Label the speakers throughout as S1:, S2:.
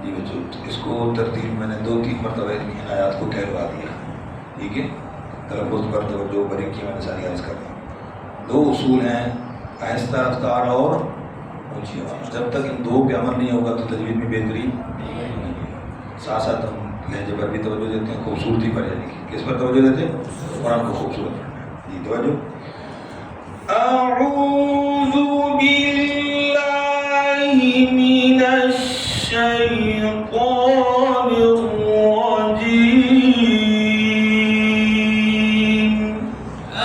S1: जी बच्चों, इसको तरतीब मैंने 2-3 मरतबा इन आयात को कहलवा दिया, ठीक है। तलफ़ुज़ पर तवज्जो बारीकी मैंने सारी अर्ज़ कर दी। 2 उसूल हैं, आहिस्ता रफ्तार और ऊँची आवाज़। जब तक इन 2 पे अमल नहीं होगा तो तजवीज़ में बेहतरी नहीं होगी। साथ साथ हम लहजे पर भी तवज्जो देते हैं, खूबसूरती पर, यानी कि किस पर तवज्जो देते हैं? कुरान को खूबसूरत पढ़ना है। जी तवज्जो। अऊज़ु बिल्लाहि मिनश शैतानिर रजीम।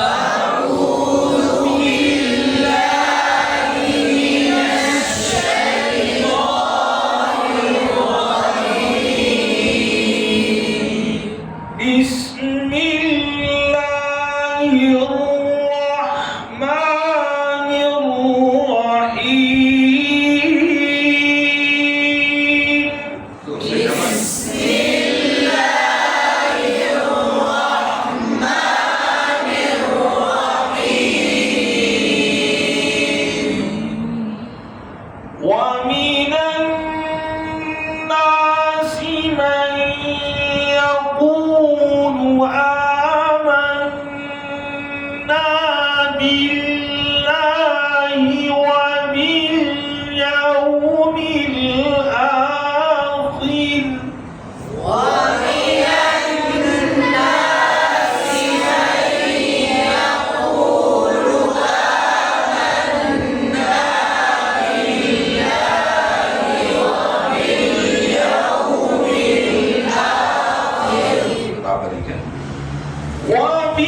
S1: अऊज़ु बिल्लाहि मिनश शैतानिर रजीम। बिस्मिल्लाहिर ومن الناس من يقول آمنا بالله وباليوم الآخر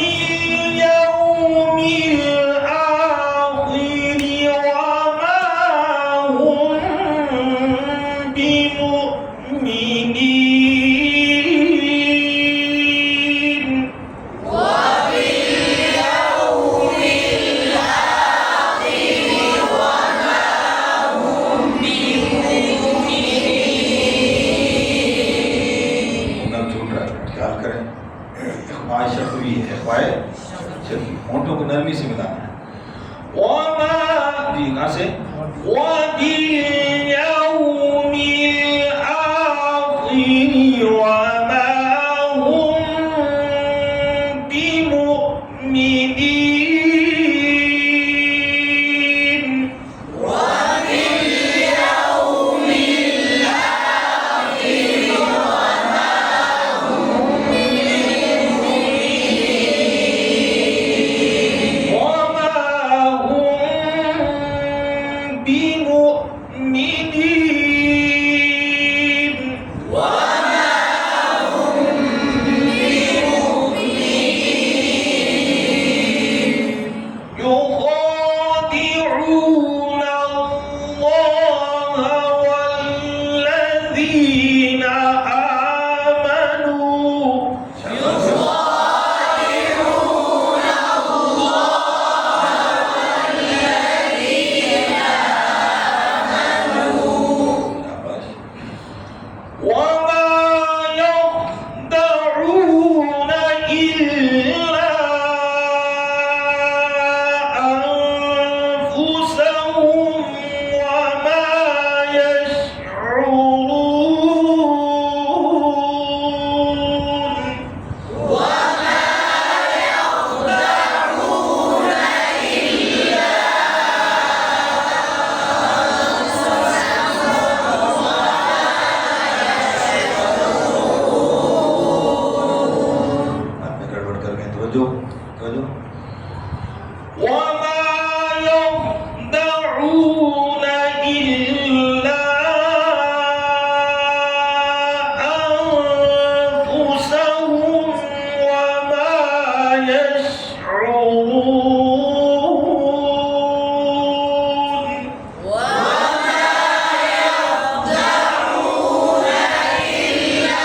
S1: وباليوم الآخر وما هم بمؤمنين. وباليوم الآخر وما هم بمؤمنين. ख्याल करें, इख़्फ़ाए शफ़वी है, इख़्फ़ाए शफ़वी, होंठों को नरमी से मिलाना है। वमा, जी कहाँ से? वबिल-यौमिल आख़िर वमा हुम बिमुअ्मिनीन। वबिल-यौमिल आख़िर वमा يخادعون الله والذين آمنوا. يخادعون الله والذين آمنوا وما يخدعون إلا أنفسهم وما يشعرون. وما يخدعون إلا आपने गड़बड़ कर गए, तवज्जो तवज्जो। वमा यख़दऊन इल्ला अनफुसहुम वमा यशऊरून. वमा यख़दऊन इल्ला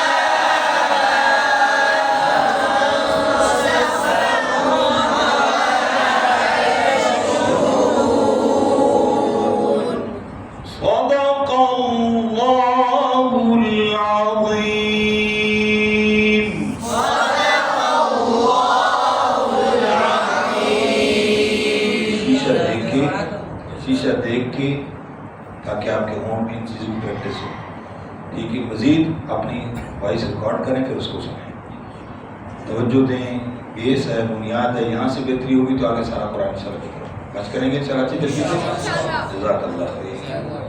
S1: सदक़ल्लाहुल अज़ीम। सदक़ल्लाहुल अज़ीम। शीशा देख के ताकि आपके होंठ इन चीज़ों की प्रैक्टिस हो। ठीक है, मज़ीद अपनी वॉइस रिकॉर्ड करें फिर उसको सुनें, तवज्जो दें, बेस है, बुनियाद है, यहाँ से बेहतरी होगी तो आगे सारा कुरान इंशाअल्लाह बच करेंगे। इंशाअल्लाह अच्छी तरीके से। जज़ाकल्लाह खैर।